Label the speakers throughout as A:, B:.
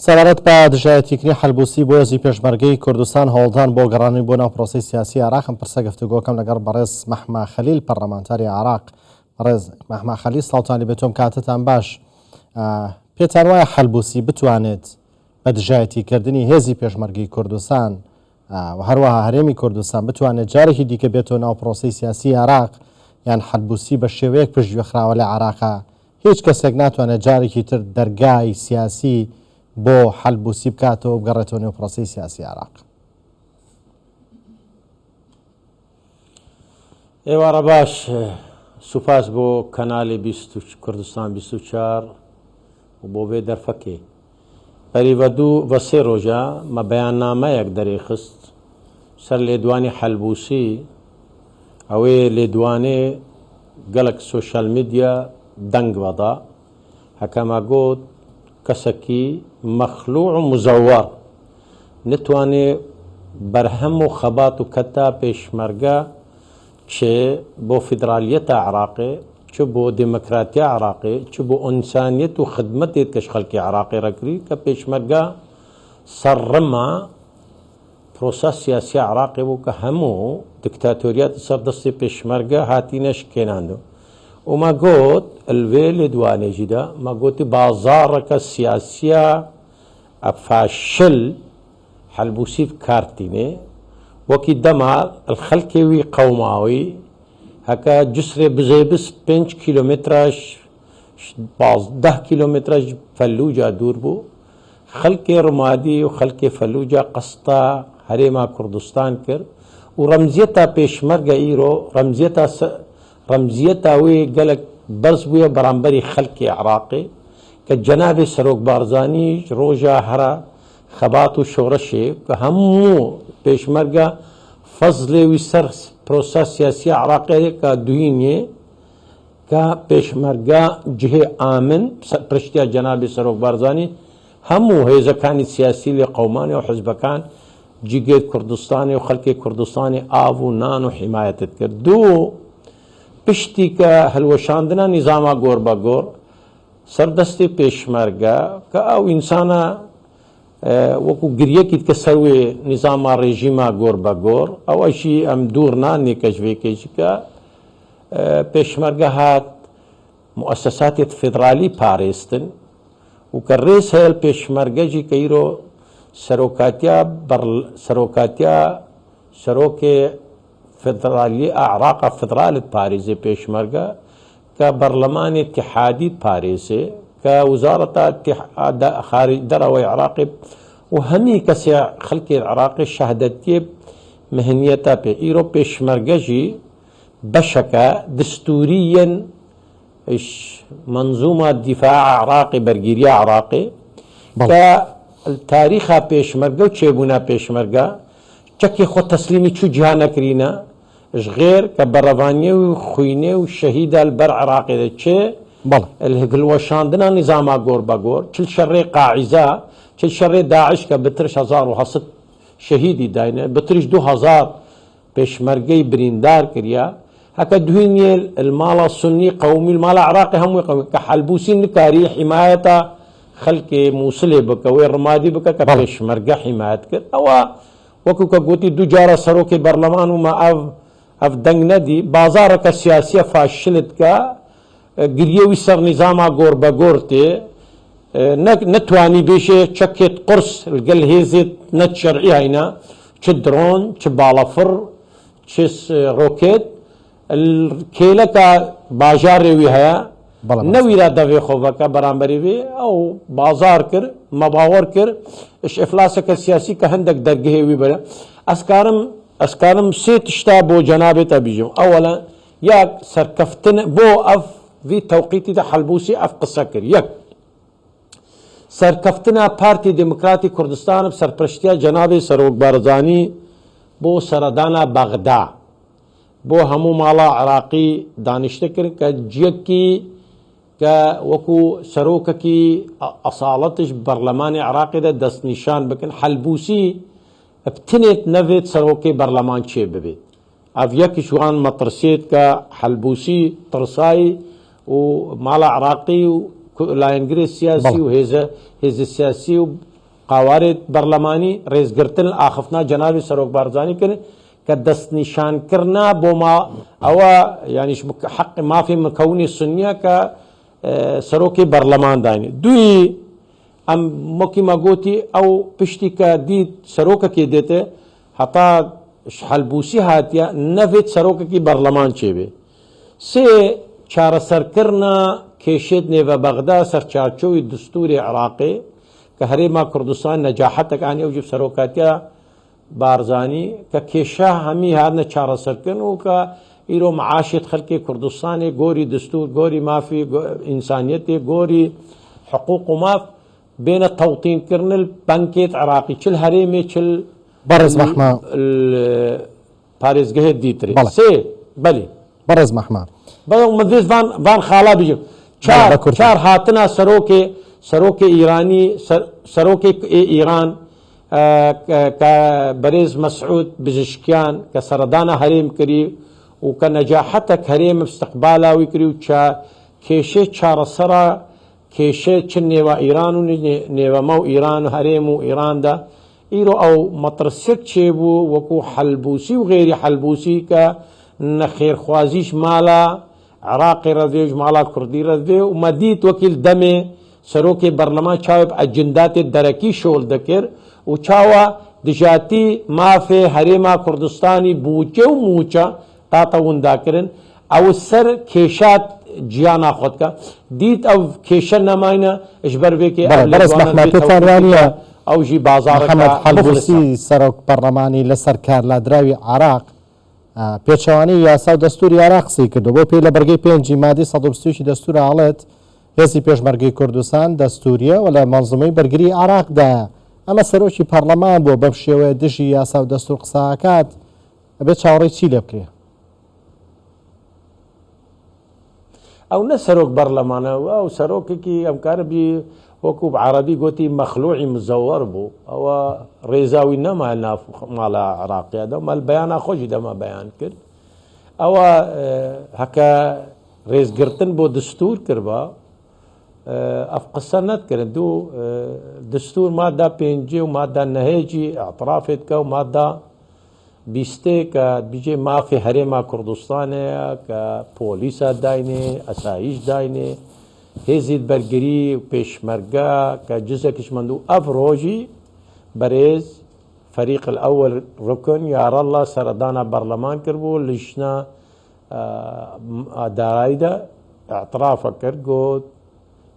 A: سەبارەت بە دژایەتیکردنی حەلبوسی بۆ هێزی پێشمەرگەی کوردستان هەوڵدان بۆ گەڕانی بۆ ناو پرۆسی سیاسی عێراق پرسە گفتوگۆکەم لەگەڵ بەڕێز مەحمە خەلیل پەرلەمانتاری عێراق. بەڕێز مەحمە خەلیل ساڵتانی بێتۆم کاتتان باش. پێتان وایە حەلبوسی بتوانێت بە دژایەتیکردنی هێزی پێشمەرگەی کوردستان و هەروەها هەرێمی کوردستان بتوانێت جارێکی دیکە بێتەوە ناو پرۆسی سیاسی عێراق، یان حەلبوسی بە شێوەیەک پشتگوێخراوە لە عێراقا هیچ کەسێک ناتوانێت جارێکی تر دەرگای سیاسی بۆ حەلبوسی بکاتەوە بگەڕێتەوە نێو پرۆسی سیاسی عێراق؟
B: ئێوارە باش، سوپاس بۆ کەناڵی کوردستان 24 و بۆ بێ دەرفەکێ. بەریڤەدوو بە 3 ڕۆژە مە بەیاننامەیەک دەرێخست سەر لێدوانی حەلبوسی، ئەوەی لێدوانێ گەلک سۆشیال میدیا دەنگ بەدا هەکەمە گوت کەسێکی مەخلوع و مزەوەر نتوانێ بەرهەم و خەبات و کەتا پێشمەرگە چێ بۆ فیدرالیەتە عێراقێ، چ بۆ دموکراتیا عێراقێ، چ بۆ ئینسانیەت و خدمەتێت کەش خەڵکی عێراقی ڕەکری کە پێشمەرگە سەرڕەما پرۆسە سیاسی عێراقی بوو کە هەموو دیکتاتۆریەتی سەردەستی پێشمەرگە هاتینە شکێناندەوە. و ما گوت الوێ لێدوانێژیدا ما گوتی بازارەکە سیاسیە فاشل حەلبوسی کارتینێ وەکی دەما خەڵکێوی قەوماوی هەکە جسرێ بزێبس 5 کیلۆمترش 10 کیلۆمترش فەلوجا دوور بوو، خەڵکی ڕمادی و خەڵکی فەلوجا قەستە هەرێما کوردستان کرد و ڕەمزیەتە پێشمەرگە ئیرۆ ڕەمزیەتە وێ گەلک بەرز بووە بەرامبەری خەڵکی عێراقی کە جەنابێ سەرۆک بارزانیش ڕۆژە هەرە خەبات و شۆڕەشێ کە هەموو پێشمەرگە فەزلێوی سەر پرۆسە سیاسی عێراقی کە دوینێ کە پێشمەرگە جهێ ئامن پرشتیا جەنابێ سەرۆک بارزانی هەموو هێزەکانی سیاسی لێ قەومانی و حزبەکان جیگێت کوردستانی و خەڵکی کوردستانی ئاو و نان و حیمایەتت کرد. دوو پشتی کە هەلوەشاندنە نیزاما گۆر بە گۆر سەردەستی پێشمەرگە کە ئەو ئینسانە وەکو گریەکیت کە سەروێ نیزاما ڕێژیما گۆر بە گۆر ئەوەشی ئەم دوور نانێ کەژوێکێکی کە پێشمەرگە هات مؤسساتێت فێدرالی پارێستن و کە ڕێز هەیە پێشمەرگەجی کە ئیرۆ سەرۆکاتیا سەرۆکێ فێدرالی عێراقا فێدرالت پارێزێ پێشمەرگە کە بەرلەمانی اتحادی پارێزێ کە وزارەتە دەرەوەی عێراقی و هەمی کەسێ خەڵکی عێراقی شەهادەتیە مهنیەتە پێ ئیرۆ پێشمەرگەژی بەشەکە دستوریەن منزومە دیفاع عێراقی بەرگیریە عێراقی کە تاریخە پێشمەرگە و چێبوونە پێشمەرگە چەکی خۆ تەسلیمی چوو جیا نەکرینە غێر کە بەڕەوانیە و خوینێ و شەهیدە بەر عێراقی دەچێ هەلوەشاندنە نیزاما گۆر بە گۆر چل شەڕێ قاعیزە چل شەڕێ داعش کە بترش 1970 شەهیدی داینە بترش 2000 پێشمەرگەی بریندار کردە هەکە دوینێ الماڵە سنی قەومی الماڵە عێراقی هەمووی قەومی کە حەلبوسی نکاری حیمایەتە خەڵکی مووسڵێ بکە وێ ڕمادی بکە کە پێشمەرگە حیمایەت کرد. ئەوە وەکو کە گوتی دوو جارە سەرۆکی بەرلەمان ومە ئەف دەنگ نەدی بازارەکە سیاسیە فاشلت کە گریەوی سەر نیزاما گۆر بە گۆر تێ نەتوانی بێشێ چەکێت قرس گەل هێزێت نەت شەرعی هەینە چ درۆن چ باڵەفڕ چ ڕۆکێت کێلەکە باژارێوی هەیە نەویرا دەوێ خۆڤەکە بەرامبەری وێ ئەو بازار کرد مەباوەڕ کرد ئفلاسەکە سیاسی کە هەندێک دەرگهێوی بەرە ئەسکارم 3 تشتا بۆ جەنابێتە بیژم. ئەوەلە یاک سەرکەفتن بۆ ئەف وی تەوقیتیدا حەلبوسی ئەف قسە کرد. یەک سەرکەفتنە پارتی دموکراتی کوردستانم سەرپرشتیا جەنابێ سەرۆک بارزانی بۆ سەردانە بەغدا بۆ هەموو ماڵە عێراقی دانیشتە کرد کە جیەکی کە وەکو سەرۆکەکی ئەساڵەتش بەرلەمانی عێراقیدا دەستنیشان بکەن حەلبوسی بتنێت نەوێت سەرۆکی بەرلەمان چێ ببێت. ئەف یەکیش وان مەترسێت کە حەلبوسی ترسایی و ماڵە عێراقی و لایەنگری سیاسی و هێزە سیاسی و قاوارێت بەرلەمانی ڕێزگرتن ئاخفنا جەنابی سەرۆک بارزانانی کرد کە دەستنیشانکردنا بۆ ئەوە یانیش حەقی مافی مکەونی سنیە کە سەرۆکی بەرلەمان داینێ دوی ئەم مۆکیمە گوتی ئەو پشتی کە دیت سەرۆکەکی دێتێ هەتا هەلبووسی هاتیە نەوێت سەرۆکێکی بەرلەمان چێبێ سێ چارەسەرکردنا کێشێت نێوە بەغدا سەرچارچۆوی دستوری عراقی کە هەرێما کوردستان نەجاحەتەکانی ئەو جب سەرۆکاتیا بارزانی کە کێشە هەمی هاتنە چارەسەرکردن و کە ئیرۆ معاشێت خەڵکی کوردستانی گۆری دستور گۆری مافی ئینسانیەتی گۆری حقوق و ماف بێنە تەوتینکردن بەنکێت عراقی چل هەرێمێ چل
A: بەڕێز مەحما
B: پارێزگەهێت دیترێ سێ بەێ
A: بەڕێز مەحما
B: مدرس وان خاڵا بژم چار هاتنە سەرۆکی ئیرانی سەرۆکی ئیران کە بەرێز مەسعود بزشکیان کە سەردانە هەرێم کردی و کە نەجاحەتە هەرێم استقبالاوی کردی و کێشێ چارەسەرە کێشێ چ نێوە ئیران و نێوەمە و ئیران و هەرێم و ئیراندا ئیرۆ ئەو مەترسێک چێبوو وەکو حەلبووسی و غێری حەلبووسی کە نەخێرخوازیش ماڵە عراقی ڕەدێژ ماڵا کوردی ڕەدێ و مەدیت وەکیل دەمێ سەرۆکی بەرلەمان چاوێ ئەجنداتی دەرەکی شۆڵ دەکرد و چاوە دژاتی مافێ هەرێما کوردستانی بووچێ و موچە تاتە ونداکردن ئەو سەر کێشات گیانە خۆتکە دیت ئەو کێشە نەماینە ژبەرێکی ئەوژی بازارەکە
A: هەڵبووسی سەرۆک پەرلەمانی لەسەر کارلادراوی عراق پێچەوانی یاسا و دەستوری عراق قسەی کردو بۆ پێی لە بەرگەی 5 مادی 123 دەستور ئاڵێت هێزی پێشمەرگەی کوردستان دەستوریە و لە مەنزومەی بەرگری عراقدایە ئەمە سەرۆکی پەرلەمان بۆ بەم شێوەیە دژی یاسا و دەستور قساکات ئەبێت چاوەڕێی چی لێ بکرێ
B: ئەو نە سەرۆک بەرلەمانە ئەو سەرۆکێکی ئەمکاربی وەکو عربی گوتی مەخلوعی مزەوەر بوو ئەوە ڕێزاوی نەما ناف ماڵە عراقیەدا مەل بەیانە خۆشی دەما بەیان کرد ئەوە هەکە ڕێزگرتن بۆ دستور کردبە ئەف قسە نەتکرد دوو دستور مادە پێنجێ و مادە نەهێجی ئەطرافێت کە و مادە بیستێ کە بیجێ مافی هەرێما کوردستانەیە کە پۆلیسە داینێ ئەسایش داینێ هێزیت بەرگری و پێشمەرگە کە جزێکیش مند و ئەف ڕۆژی بەرێز فەریق الأول ڕکن یاڕەڵا سەردانە بەرلەمان کردبوو لیشنە داراییدا ئەعترافە کرد گوت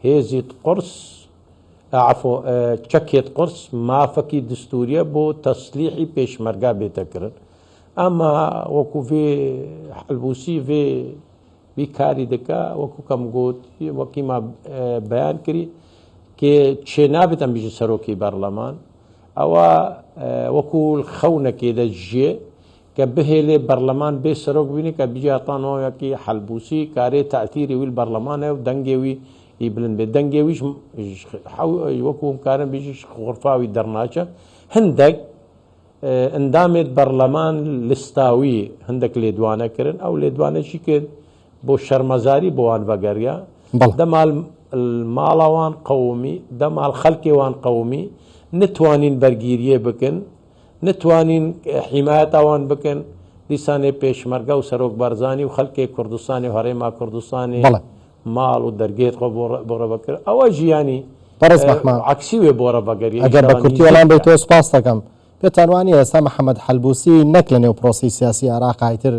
B: هێزیت قرس چەکێت قرس مافەکی دستوریە بۆ تەسلیحی پێشمەرگا بێتەکردن ئەمە وەکو vê هەلبووسی vê وی کاری دکا وەکو کەم گوت وەکیما بەیان کردی کێ چێ نابێت ئەم بیژە سەرۆکی بەرلەمان ئەوە وەکو خەونەکێ دەژێ کە بهێلێ بەرلەمان بێ سەرۆک بینی کە بیجاتانەوەیەکی هەلبووسی کارێ تاثیری ویل بەرلەمانە و دەنگێوی بلند بێت دەنگێویش وەکو کارم بیژیش غورفاوی دەرناچە هەندێک ئەندامێت بەرلەمان لستاوی هەندێک لێدوانەکردن ئەو لێدوانەشی کرد بۆ شەرمەزاری بۆوان بەگەریا دەمال ماڵەوان قەومی دەمال خەڵکێوان قەومی نتوانین بەرگیریە بکەن نتوانین حیمایەتەوان بکەن دیسانێ پێشمەرگە و سەرۆک بەرزانی و خەڵکی کوردستانی و هەرێما کوردستانی ماڵ و دەرگێت خۆ بۆ ڕەبەکرد ئەوە ژیانی عکسی وێ بۆ ڕەبەگەری
A: ئەگەر بە کورتی وەڵام بێت تۆ سپاس دەکەم پێتانوانی ئێستا محەممەد حەلبووسی نەک لە نێو پرۆسی سیاسی عراقایتر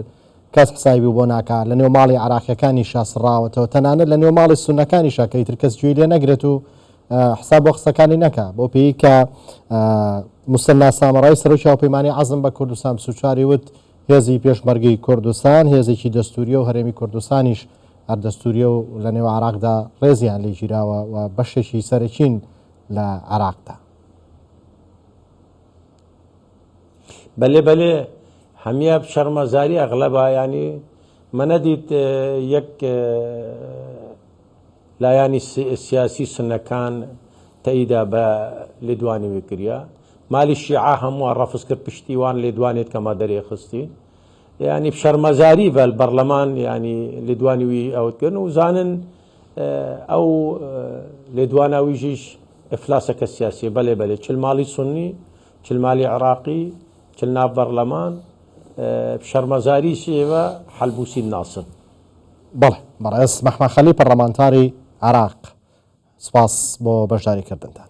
A: کەس حسابی بۆ ناکات لە نێو ماڵی عراقیەکانی شاسڕاوەتەوە تەنانەت لە نێو ماڵی سونەکانی شاکەیتر کەس گوێی لێ نەگرێت و حساب بۆ قسەکانی نەکە بۆ پێی کە موسەنا سامەڕای سەرۆکی هاوپەیمانی عەزم بە کوردستان سوچاری وت هێزی پێشمەرگەی کوردستان هێزێکی دەستوریە و هەرێمی کوردستانیش هەردەستوریە و لە نێو عراقدا ڕێزیان لێ گیراوە و بەشێکی سەرەکین لە عراقدا
B: بەلێ هەمیە شەرمەزاری ئەغلەبە ینی منەدیت یەک لایانی سیاسی سنەکان تەیدا بە لێدوانی وێکریا مالی شیعە هەمووە ڕەفز کرد پشتیوان لێدوانێت کەما دەرێ خستی ینی شەرمەزاری بە بەرلەمان ینی لێدوانی وی ئەوتکردن و زانن ئەو لێدوانەویژیش ئفلاسەکە سیاسی بەلێ چل ماڵی سنی چل مالی عراقی چل ناو بەرلەمان شەرمەزاری سێوە حەلبوسی ناسن.
A: بەڵێ بەڕێز مەحمەد خەلیل پەرلەمانتاری عراق سپاس بۆ بەشداریکردنتان.